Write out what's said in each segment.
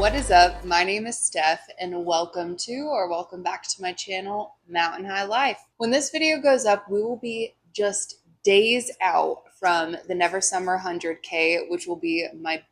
What is up? My name is Steph and welcome back to my channel, Mountain High Life. When this video goes up, we will be just days out from the Never Summer 100K, which will be my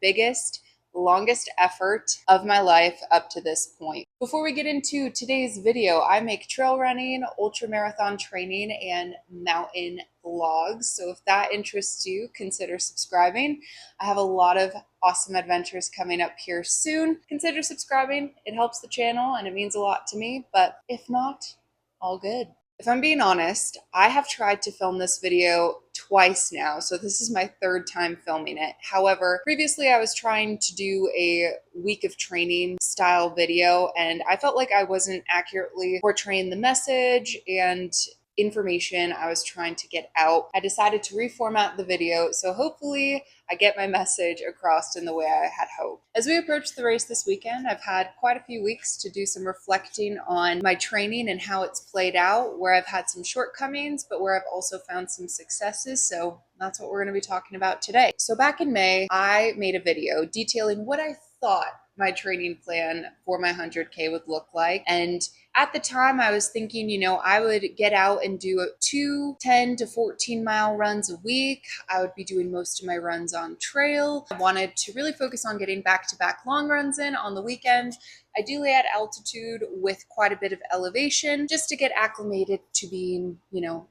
longest effort of my life up to this point. Before we get into today's video, I make trail running, ultra marathon training, and mountain vlogs. So if that interests you, consider subscribing. I have a lot of awesome adventures coming up here soon. Consider subscribing. It helps the channel and it means a lot to me, but if not, all good. If I'm being honest, I have tried to film this video twice now, so this is my third time filming it. However, previously I was trying to do a week of training style video, and I felt like I wasn't accurately portraying the message and information I was trying to get out. I decided to reformat the video, so hopefully I get my message across in the way I had hoped. As we approach the race this weekend, I've had quite a few weeks to do some reflecting on my training and how it's played out, where I've had some shortcomings, but where I've also found some successes. So that's what we're going to be talking about today. So back in May, I made a video detailing what I thought my training plan for my 100K would look like. And at the time I was thinking, I would get out and do 2 10 to 14 mile runs a week. I would be doing most of my runs on trail. I wanted to really focus on getting back-to-back long runs in on the weekend, ideally at altitude with quite a bit of elevation, just to get acclimated to being,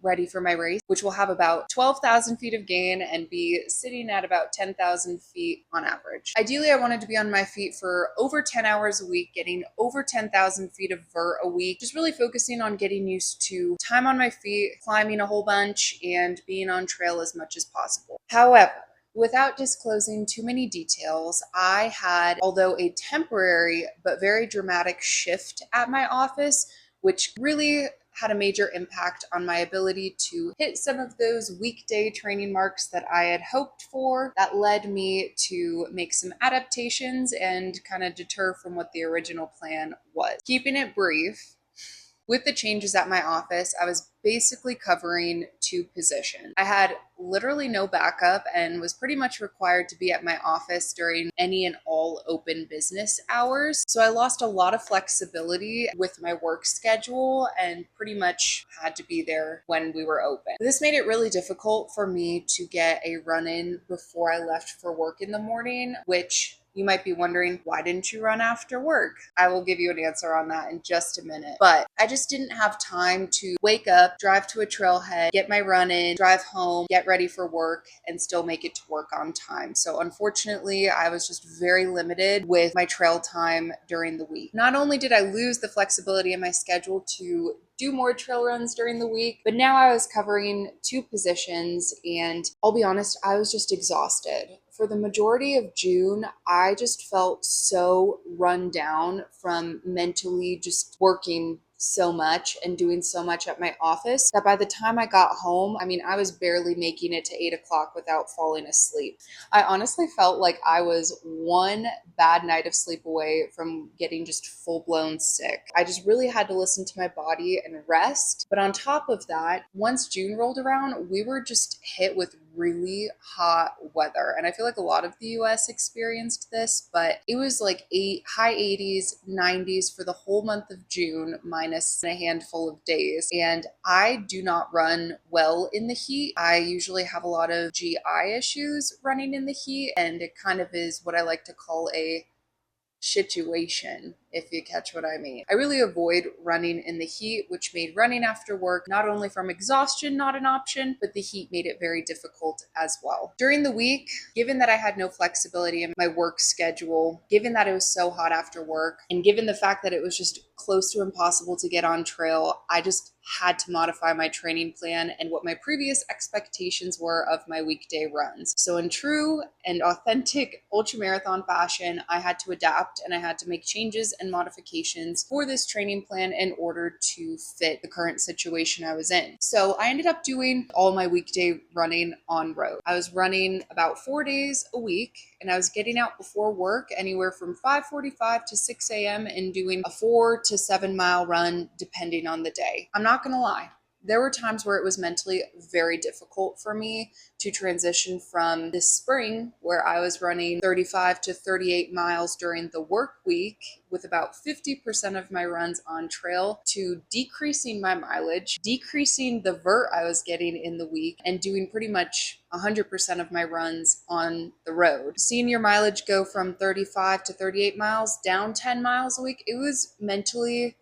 ready for my race, which will have about 12,000 feet of gain and be sitting at about 10,000 feet on average. Ideally, I wanted to be on my feet for over 10 hours a week, getting over 10,000 feet of vert a week, just really focusing on getting used to time on my feet, climbing a whole bunch, and being on trail as much as possible. However, without disclosing too many details, I had, although a temporary but very dramatic shift at my office, which really had a major impact on my ability to hit some of those weekday training marks that I had hoped for. That led me to make some adaptations and kind of deter from what the original plan was. Keeping it brief, with the changes at my office, I was basically covering 2 positions. I had literally no backup and was pretty much required to be at my office during any and all open business hours. So I lost a lot of flexibility with my work schedule and pretty much had to be there when we were open. This made it really difficult for me to get a run in before I left for work in the morning, which you might be wondering, why didn't you run after work? I will give you an answer on that in just a minute. But I just didn't have time to wake up, drive to a trailhead, get my run in, drive home, get ready for work, and still make it to work on time. So unfortunately, I was just very limited with my trail time during the week. Not only did I lose the flexibility in my schedule to do more trail runs during the week, but now I was covering 2 positions, and I'll be honest, I was just exhausted. For the majority of June, I just felt so run down from mentally just working so much and doing so much at my office that by the time I got home, I was barely making it to 8 o'clock without falling asleep. I honestly felt like I was one bad night of sleep away from getting just full-blown sick. I just really had to listen to my body and rest. But on top of that, once June rolled around, we were just hit with really hot weather. And I feel like a lot of the US experienced this, but it was like high 80s, 90s for the whole month of June, minus a handful of days. And I do not run well in the heat. I usually have a lot of GI issues running in the heat, and it kind of is what I like to call a situation, if you catch what I mean. I really avoid running in the heat, which made running after work, not only from exhaustion, not an option, but the heat made it very difficult as well. During the week, given that I had no flexibility in my work schedule, given that it was so hot after work, and given the fact that it was just close to impossible to get on trail, I just had to modify my training plan and what my previous expectations were of my weekday runs. So in true and authentic ultramarathon fashion, I had to adapt and I had to make changes and modifications for this training plan in order to fit the current situation I was in. So I ended up doing all my weekday running on road. I was running about 4 days a week, and I was getting out before work anywhere from 5:45 to 6 a.m. and doing a 4 to 7 mile run depending on the day. I'm not gonna lie, There were times where it was mentally very difficult for me to transition from this spring where I was running 35 to 38 miles during the work week with about 50% of my runs on trail to decreasing my mileage, decreasing the vert I was getting in the week, and doing pretty much 100% of my runs on the road. Seeing your mileage go from 35 to 38 miles down 10 miles a week, it was mentally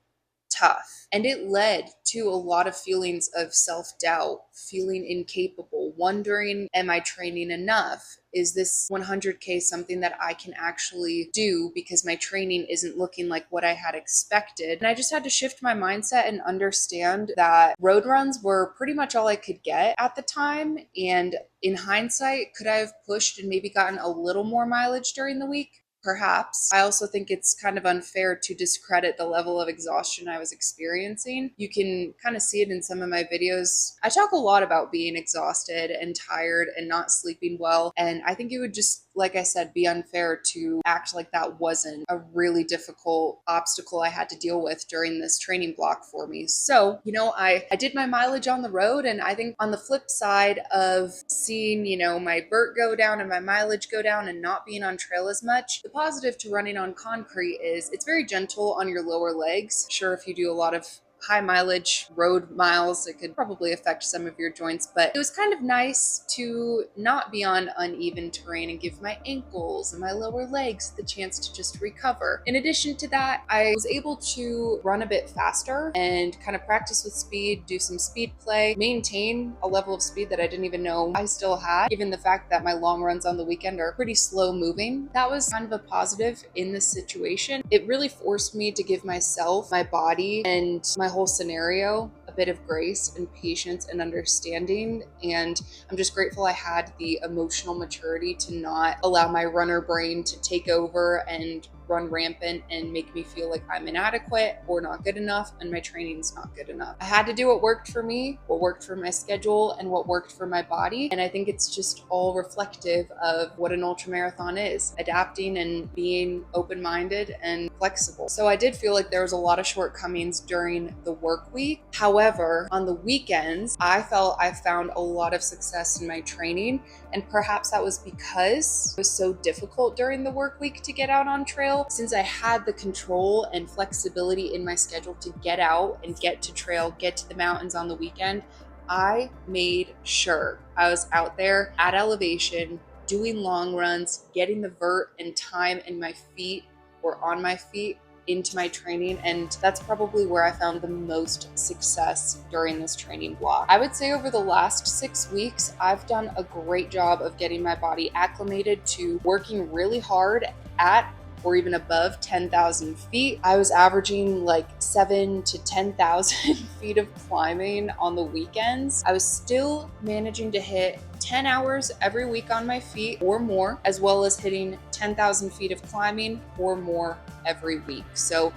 tough. And it led to a lot of feelings of self-doubt, feeling incapable, wondering, am I training enough? Is this 100K something that I can actually do because my training isn't looking like what I had expected? And I just had to shift my mindset and understand that road runs were pretty much all I could get at the time. And in hindsight, could I have pushed and maybe gotten a little more mileage during the week? Perhaps. I also think it's kind of unfair to discredit the level of exhaustion I was experiencing. You can kind of see it in some of my videos. I talk a lot about being exhausted and tired and not sleeping well. And I think it would just, like I said, be unfair to act like that wasn't a really difficult obstacle I had to deal with during this training block for me. So, I did my mileage on the road. And I think on the flip side of seeing, my vert go down and my mileage go down and not being on trail as much, the positive to running on concrete is it's very gentle on your lower legs. Sure, if you do a lot of high mileage road miles, it could probably affect some of your joints, but it was kind of nice to not be on uneven terrain and give my ankles and my lower legs the chance to just recover. In addition to that, I was able to run a bit faster and kind of practice with speed, do some speed play, maintain a level of speed that I didn't even know I still had, given the fact that my long runs on the weekend are pretty slow moving. That was kind of a positive in this situation. It really forced me to give myself, my body, and my whole scenario a bit of grace and patience and understanding. And I'm just grateful I had the emotional maturity to not allow my runner brain to take over and run rampant and make me feel like I'm inadequate or not good enough and my training's not good enough. I had to do what worked for me, what worked for my schedule, and what worked for my body. And I think it's just all reflective of what an ultramarathon is: adapting and being open-minded and flexible. So I did feel like there was a lot of shortcomings during the work week. However, on the weekends, I felt I found a lot of success in my training. And perhaps that was because it was so difficult during the work week to get out on trail. Since I had the control and flexibility in my schedule to get out and get to trail, get to the mountains on the weekend, I made sure I was out there at elevation, doing long runs, getting the vert and time in my feet or on my feet into my training. And that's probably where I found the most success during this training block. I would say over the last 6 weeks, I've done a great job of getting my body acclimated to working really hard at or even above 10,000 feet. I was averaging like 7 to 10,000 feet of climbing on the weekends. I was still managing to hit 10 hours every week on my feet or more, as well as hitting 10,000 feet of climbing or more every week. So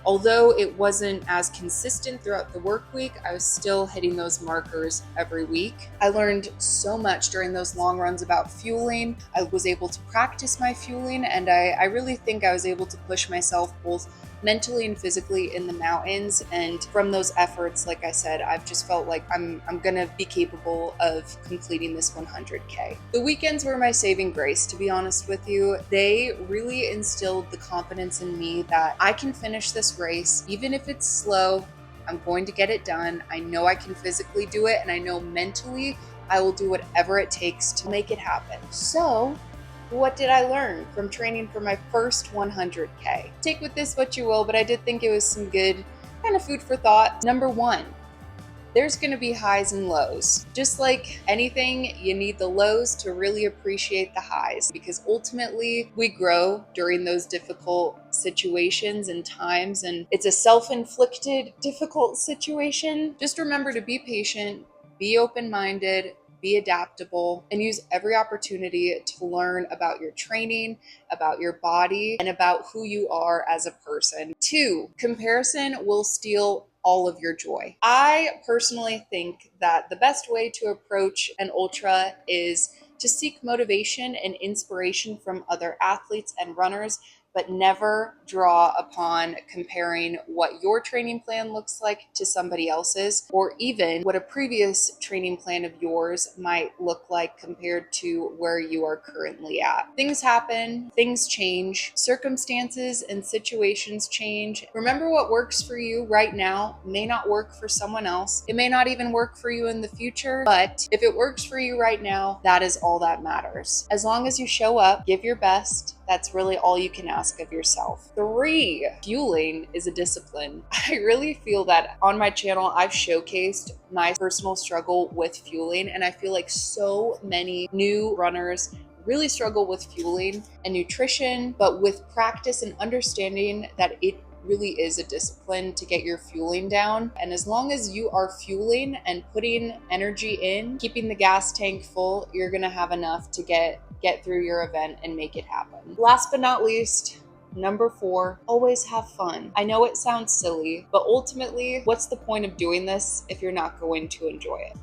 although it wasn't as consistent throughout the work week, I was still hitting those markers every week. I learned so much during those long runs about fueling. I was able to practice my fueling, and I really think I was able to push myself both mentally and physically in the mountains. And from those efforts, like I said, I've just felt like I'm gonna be capable of completing this 100K. The weekends were my saving grace, to be honest with you. They really instilled the confidence in me that I can finish this race, even if it's slow. I'm going to get it done. I know I can physically do it, and I know mentally I will do whatever it takes to make it happen. So what did I learn from training for my first 100K? Take with this what you will, but I did think it was some good kind of food for thought. Number one, there's going to be highs and lows. Just like anything, you need the lows to really appreciate the highs, because ultimately we grow during those difficult situations and times, and it's a self-inflicted difficult situation. Just remember to be patient, be open-minded, be adaptable, and use every opportunity to learn about your training, about your body, and about who you are as a person. 2, comparison will steal all of your joy. I personally think that the best way to approach an ultra is to seek motivation and inspiration from other athletes and runners but never draw upon comparing what your training plan looks like to somebody else's, or even what a previous training plan of yours might look like compared to where you are currently at. Things happen, things change, circumstances and situations change. Remember, what works for you right now may not work for someone else. It may not even work for you in the future, but if it works for you right now, that is all that matters. As long as you show up, give your best, that's really all you can ask of yourself. 3, fueling is a discipline. I really feel that on my channel, I've showcased my personal struggle with fueling, and I feel like so many new runners really struggle with fueling and nutrition, but with practice and understanding that it really is a discipline to get your fueling down. And as long as you are fueling and putting energy in, keeping the gas tank full, you're gonna have enough to get through your event and make it happen. Last but not least, number 4, always have fun. I know it sounds silly, but ultimately, what's the point of doing this if you're not going to enjoy it?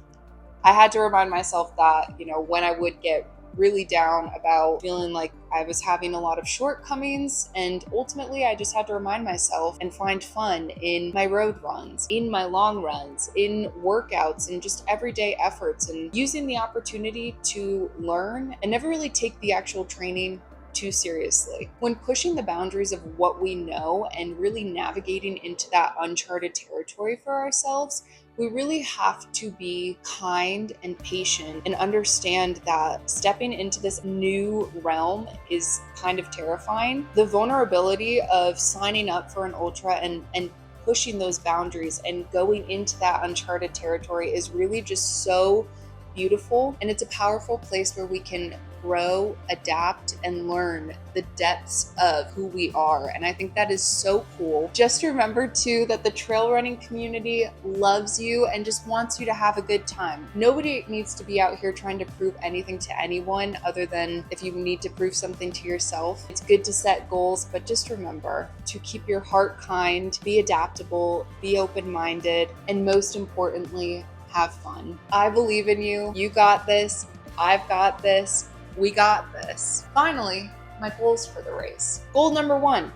I had to remind myself that, when I would get really down about feeling like I was having a lot of shortcomings, and ultimately I just had to remind myself and find fun in my road runs, in my long runs, in workouts, and just everyday efforts, and using the opportunity to learn and never really take the actual training too seriously. When pushing the boundaries of what we know and really navigating into that uncharted territory for ourselves, we really have to be kind and patient and understand that stepping into this new realm is kind of terrifying. The vulnerability of signing up for an ultra and pushing those boundaries and going into that uncharted territory is really just so beautiful, and it's a powerful place where we can grow, adapt, and learn the depths of who we are. And I think that is so cool. Just remember too that the trail running community loves you and just wants you to have a good time. Nobody needs to be out here trying to prove anything to anyone other than if you need to prove something to yourself. It's good to set goals, but just remember to keep your heart kind, be adaptable, be open-minded, and most importantly, have fun. I believe in you. You got this. I've got this. We got this. Finally, my goals for the race. Goal number 1,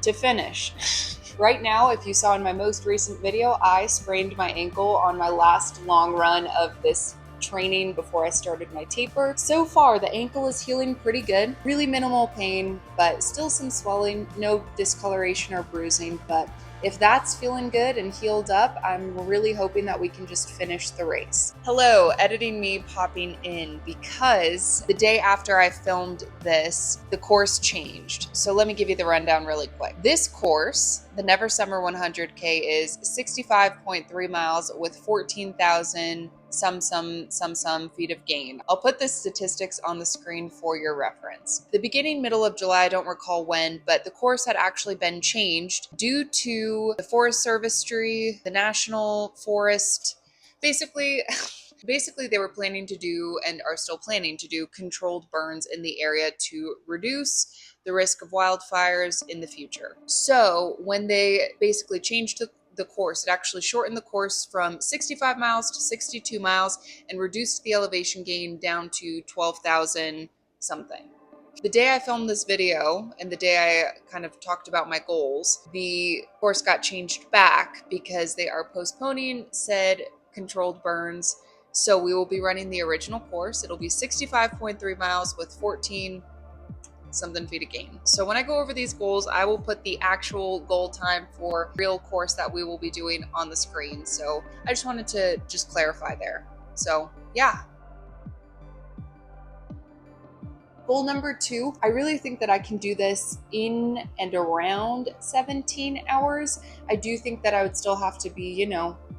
to finish. Right now, if you saw in my most recent video, I sprained my ankle on my last long run of this training before I started my taper. So far, the ankle is healing pretty good. Really minimal pain, but still some swelling, no discoloration or bruising. But if that's feeling good and healed up, I'm really hoping that we can just finish the race. Hello, editing me popping in because the day after I filmed this, the course changed. So let me give you the rundown really quick. This course, the Never Summer 100K, is 65.3 miles with 14,000 some feet of gain. I'll put the statistics on the screen for your reference. The beginning, middle of July, I don't recall when, but the course had actually been changed due to the Forest Servicery, the National Forest. Basically, they were planning to do, and are still planning to do, controlled burns in the area to reduce the risk of wildfires in the future. So when they basically changed the course, it actually shortened the course from 65 miles to 62 miles and reduced the elevation gain down to 12,000 something. The day I filmed this video and the day I kind of talked about my goals, the course got changed back because they are postponing said controlled burns. So we will be running the original course. It'll be 65.3 miles with 14 something feet of gain. So when I go over these goals, I will put the actual goal time for real course that we will be doing on the screen. So I just wanted to just clarify there. So yeah. Goal number 2, I really think that I can do this in and around 17 hours. I do think that I would still have to be,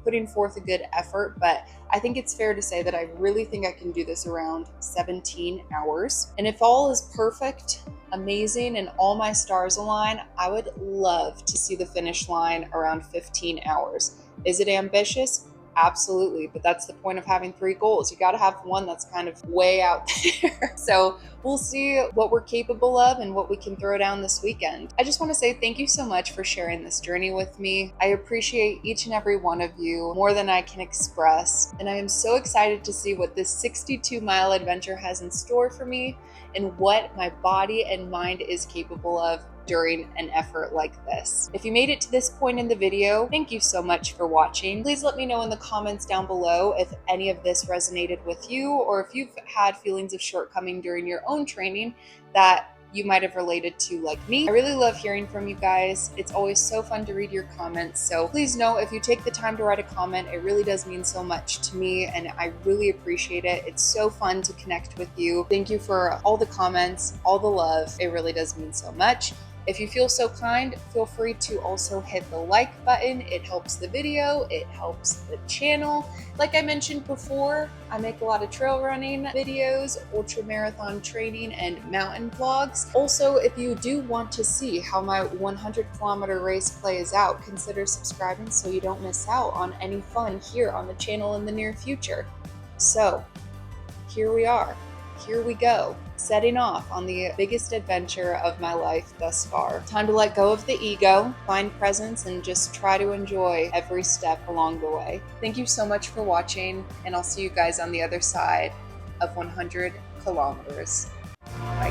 putting forth a good effort, but I think it's fair to say that I really think I can do this around 17 hours. And if all is perfect, amazing, and all my stars align, I would love to see the finish line around 15 hours. Is it ambitious? Absolutely, but that's the point of having 3 goals. You got to have one that's kind of way out there. So we'll see what we're capable of and what we can throw down this weekend. I just want to say thank you so much for sharing this journey with me. I appreciate each and every one of you more than I can express, and I am so excited to see what this 62-mile adventure has in store for me and what my body and mind is capable of during an effort like this. If you made it to this point in the video, thank you so much for watching. Please let me know in the comments down below if any of this resonated with you, or if you've had feelings of shortcoming during your own training that you might have related to like me. I really love hearing from you guys. It's always so fun to read your comments. So please know, if you take the time to write a comment, it really does mean so much to me and I really appreciate it. It's so fun to connect with you. Thank you for all the comments, all the love. It really does mean so much. If you feel so kind, feel free to also hit the like button. It helps the video, it helps the channel. Like I mentioned before, I make a lot of trail running videos, ultra marathon training, and mountain vlogs. Also, if you do want to see how my 100-kilometer race plays out, consider subscribing so you don't miss out on any fun here on the channel in the near future. So, here we are. Here we go, setting off on the biggest adventure of my life thus far. Time to let go of the ego, find presence, and just try to enjoy every step along the way. Thank you so much for watching, and I'll see you guys on the other side of 100 kilometers. Bye.